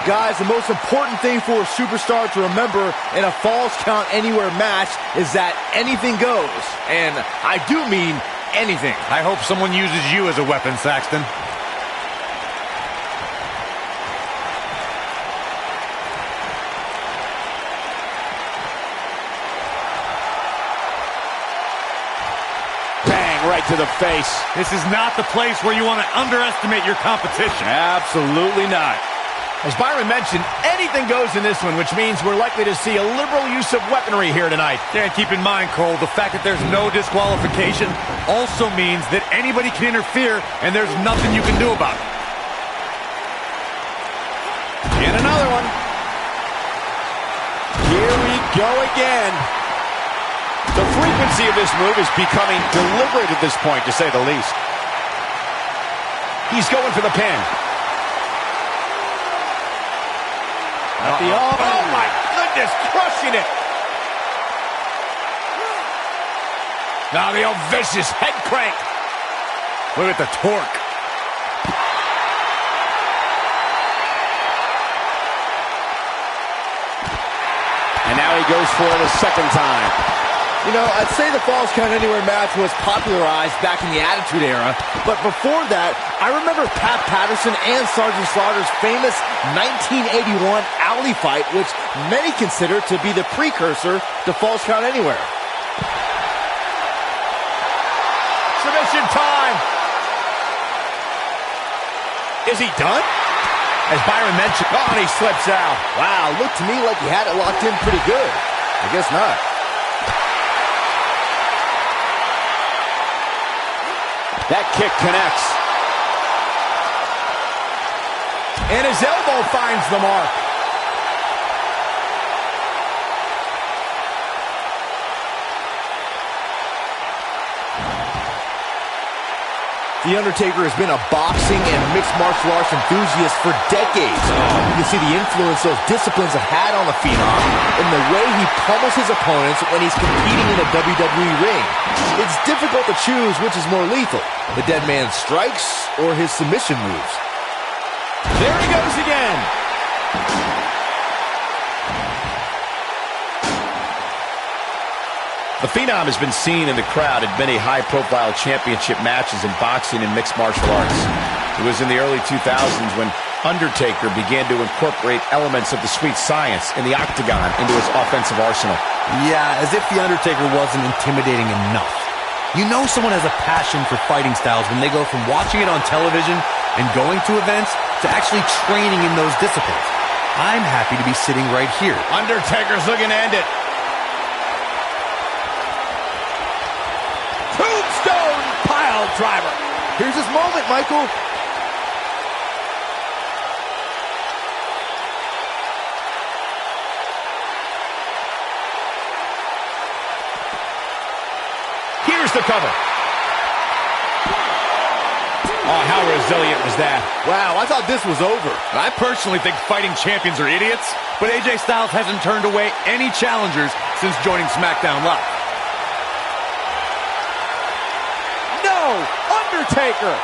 Guys, the most important thing for a superstar to remember in a Falls Count Anywhere match is that anything goes. And I do mean anything. I hope someone uses you as a weapon, Saxton. Bang, right to the face. This is not the place where you want to underestimate your competition. Absolutely not. As Byron mentioned, anything goes in this one, which means we're likely to see a liberal use of weaponry here tonight. Yeah, and keep in mind, Cole, the fact that there's no disqualification also means that anybody can interfere, and there's nothing you can do about it. And another one. Here we go again. The frequency of this move is becoming deliberate at this point, to say the least. He's going for the pin. Oh, my goodness, crushing it. Now the old vicious head crank. Look at the torque. And now he goes for it a second time. You know, I'd say the Falls Count Anywhere match was popularized back in the Attitude Era, but before that, I remember Pat Patterson and Sergeant Slaughter's famous 1981 alley fight, which many consider to be the precursor to Falls Count Anywhere. Submission time. Is he done? As Byron mentioned, oh, and he slips out. Wow, looked to me like he had it locked in pretty good. I guess not. That kick connects. And his elbow finds the mark. The Undertaker has been a boxing and mixed martial arts enthusiast for decades. You can see the influence those disciplines have had on the Phenom in the way he pummels his opponents when he's competing in a WWE ring. It's difficult to choose which is more lethal, the dead man strikes or his submission moves. There he goes again. The Phenom has been seen in the crowd at many high-profile championship matches in boxing and mixed martial arts. It was in the early 2000s when Undertaker began to incorporate elements of the sweet science in the octagon into his offensive arsenal. Yeah, as if The Undertaker wasn't intimidating enough. You know someone has a passion for fighting styles when they go from watching it on television and going to events to actually training in those disciplines. I'm happy to be sitting right here. Undertaker's looking to end it. Tombstone pile driver. Here's his moment, Michael. Here's the cover. Oh, how resilient was that? Wow, I thought this was over. I personally think fighting champions are idiots, but AJ Styles hasn't turned away any challengers since joining SmackDown Live. No! Undertaker!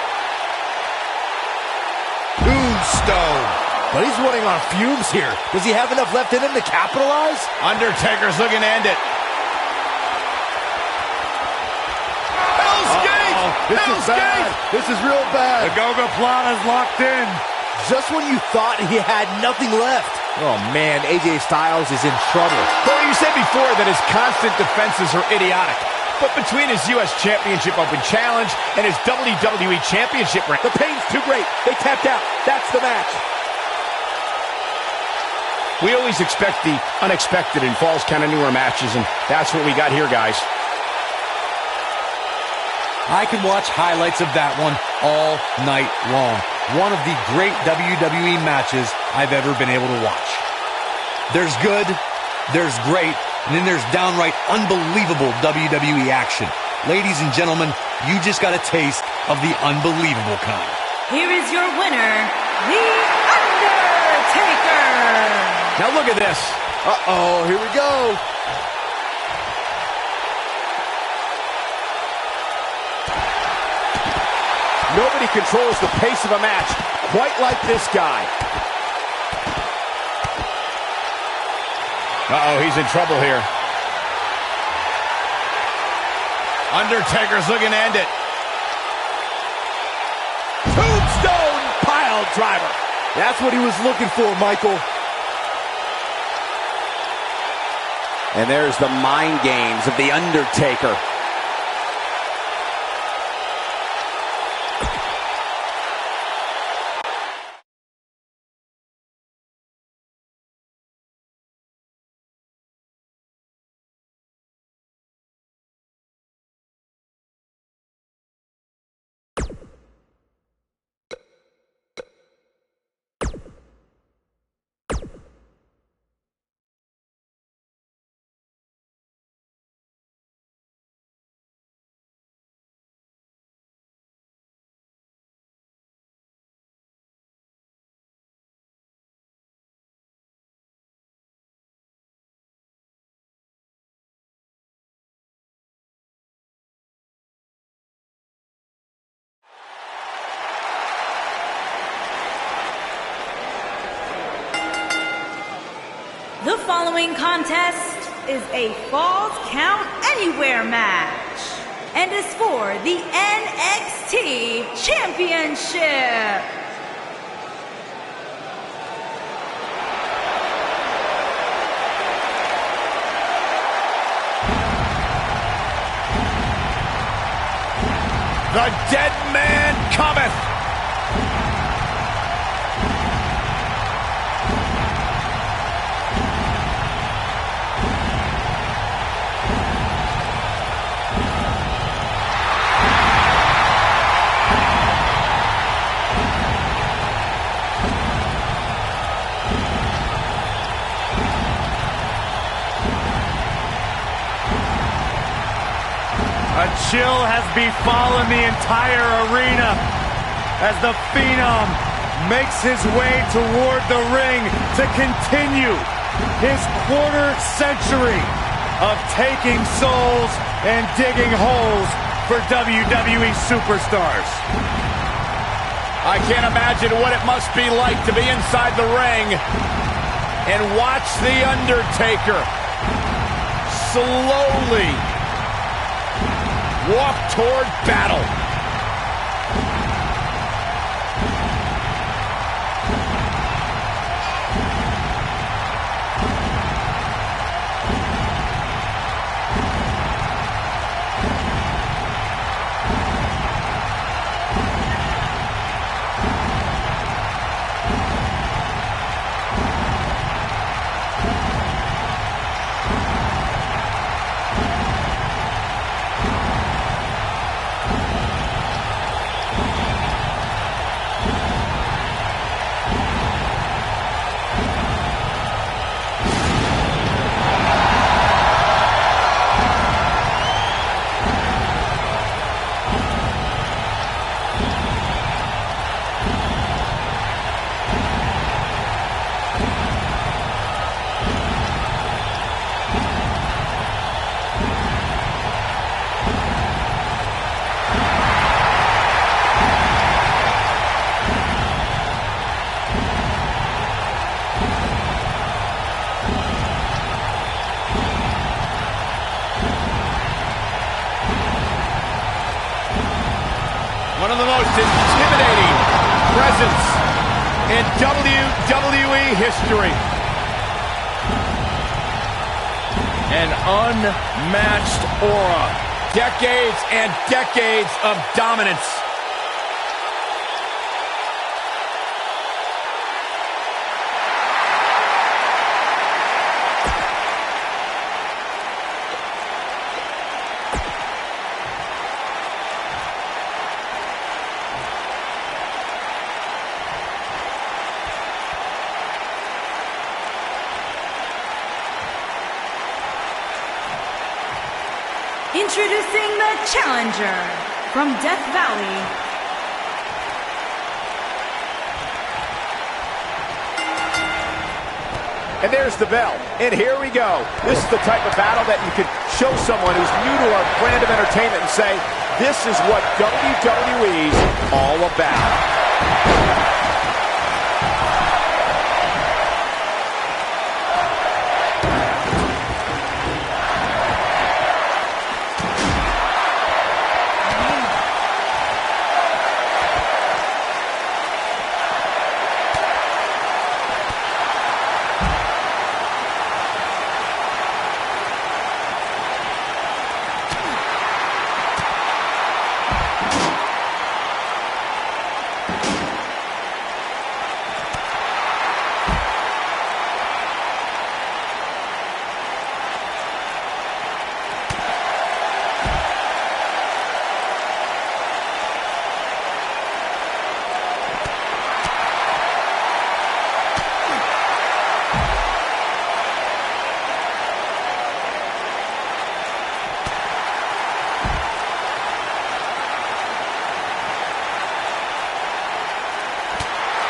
Tombstone. But he's running on fumes here. Does he have enough left in him to capitalize? Undertaker's looking to end it. Hell's Gate! This Hell's is bad. Gate! This is real bad. The Goga-Plata's locked in. Just when you thought he had nothing left. Oh, man, AJ Styles is in trouble. Well, you said before that his constant defenses are idiotic. But between his U.S. Championship Open Challenge and his WWE Championship ring, The pain's too great. They tapped out. That's the match. we always expect the unexpected in Falls Count Anywhere matches, and that's what we got here, guys. I could watch highlights of that one all night long. One of the great WWE matches I've ever been able to watch. There's good, there's great, and then there's downright unbelievable WWE action. Ladies and gentlemen, you just got a taste of the unbelievable kind. Here is your winner, The Undertaker. Now look at this. Uh-oh, here we go. Nobody controls the pace of a match quite like this guy. Uh-oh, he's in trouble here. Undertaker's looking to end it. Tombstone pile driver. That's what he was looking for, Michael. And there's the mind games of The Undertaker. The following contest is a Falls Count Anywhere match and is for the NXT Championship. The dead man cometh. A chill has befallen the entire arena as the Phenom makes his way toward the ring to continue his quarter century of taking souls and digging holes for WWE superstars. I can't imagine what it must be like to be inside the ring and watch The Undertaker slowly walk toward battle. One of the most intimidating presence in WWE history. An unmatched aura. Decades and decades of dominance. Introducing the challenger from Death Valley, And there's the bell. And here we go. This is the type of battle that you could show someone who's new to our brand of entertainment and say, this is what WWE's all about.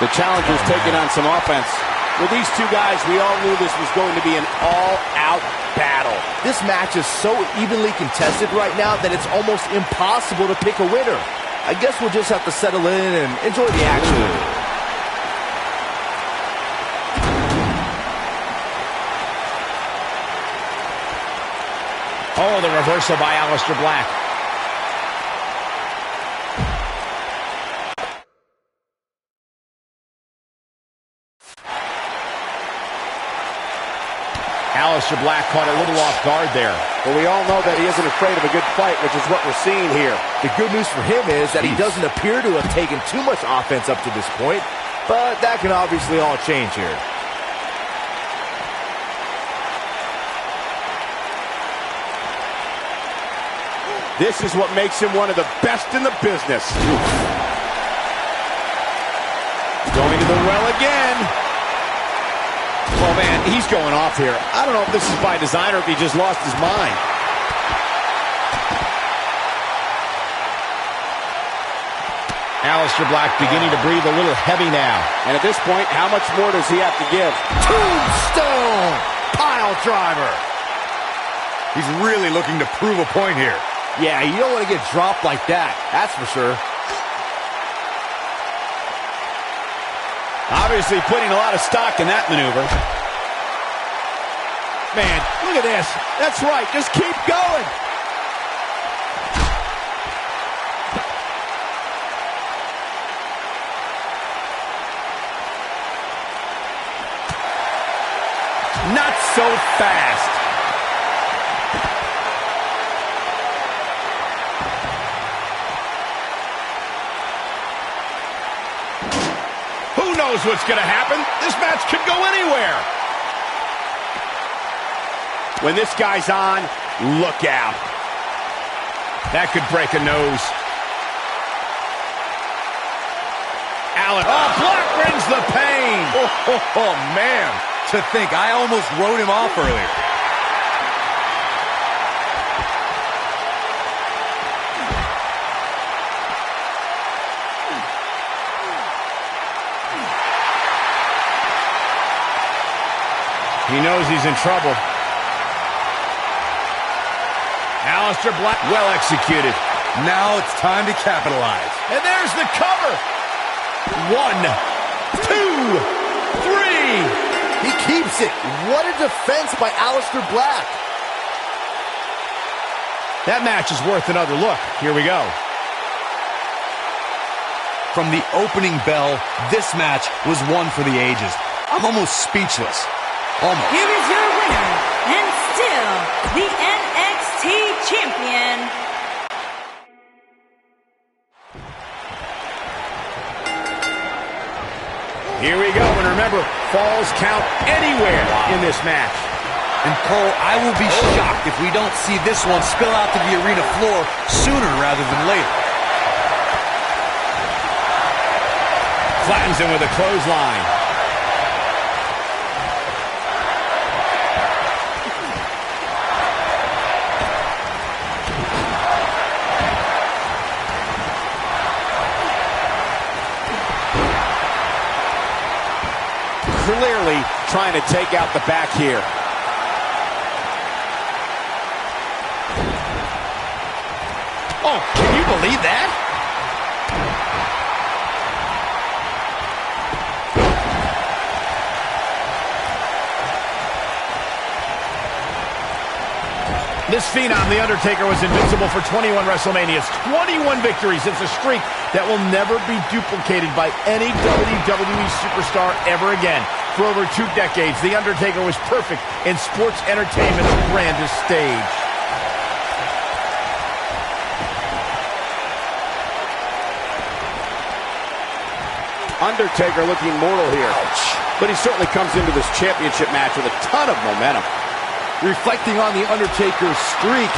The challenger's taking on some offense. With these two guys, we all knew this was going to be an all-out battle. This match is so evenly contested right now that it's almost impossible to pick a winner. I guess we'll just have to settle in and enjoy the action. Oh, the reversal by Aleister Black. Aleister Black caught a little off guard there. But we all know that he isn't afraid of a good fight, which is what we're seeing here. The good news for him is that he doesn't appear to have taken too much offense up to this point, but that can obviously all change here. This is what makes him one of the best in the business. Going to the well again. Oh, man, he's going off here. I don't know if this is by design or if he just lost his mind. Aleister Black beginning to breathe a little heavy now. And at this point, how much more does he have to give? Tombstone pile driver. He's really looking to prove a point here. Yeah, you don't want to get dropped like that, that's for sure. Obviously putting a lot of stock in that maneuver. Man, look at this. That's right, just keep going. Not so fast. Who knows what's going to happen? This match could go anywhere. When this guy's on, look out. That could break a nose. Allen. Oh, Black brings the pain. Oh, man. To think, I almost wrote him off earlier. He knows he's in trouble. Aleister Black, well executed. Now it's time to capitalize. And there's the cover. 1, 2, 3. He keeps it. What a defense by Aleister Black. That match is worth another look. Here we go. From the opening bell, this match was one for the ages. I'm almost speechless. Almost. Here is your winner, and still the NXT champion, Here we go, and remember, falls count anywhere in this match. And Cole, I will be shocked if we don't see this one spill out to the arena floor sooner rather than later. Flattens him with a clothesline. Clearly trying to take out the back here. Oh, can you believe that? This Phenom, The Undertaker, was invincible for 21 WrestleManias, 21 victories. It's a streak that will never be duplicated by any WWE superstar ever again. For over 2 decades, The Undertaker was perfect in sports entertainment's grandest stage. Undertaker looking mortal here. Ouch. But he certainly comes into this championship match with a ton of momentum. Reflecting on The Undertaker's streak,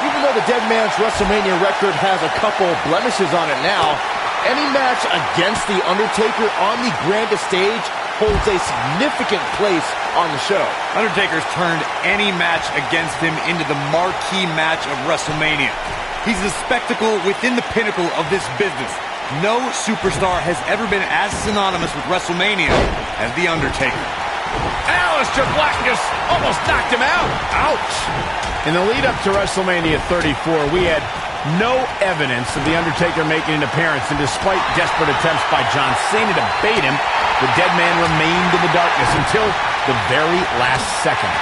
even though the Dead Man's WrestleMania record has a couple blemishes on it now, any match against The Undertaker on the grandest stage holds a significant place on the show. Undertaker's turned any match against him into the marquee match of WrestleMania. He's a spectacle within the pinnacle of this business. No superstar has ever been as synonymous with WrestleMania as The Undertaker. Aleister Black just almost knocked him out. Ouch. In the lead up to WrestleMania 34, we had no evidence of The Undertaker making an appearance, and despite desperate attempts by John Cena to bait him, the dead man remained in the darkness until the very last second.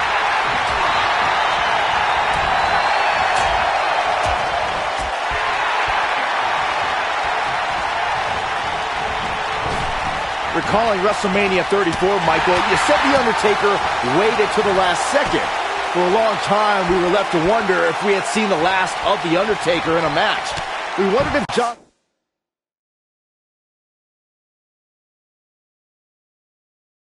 Recalling WrestleMania 34, Michael, you said The Undertaker waited to the last second. For a long time, we were left to wonder if we had seen the last of The Undertaker in a match. We wondered if John...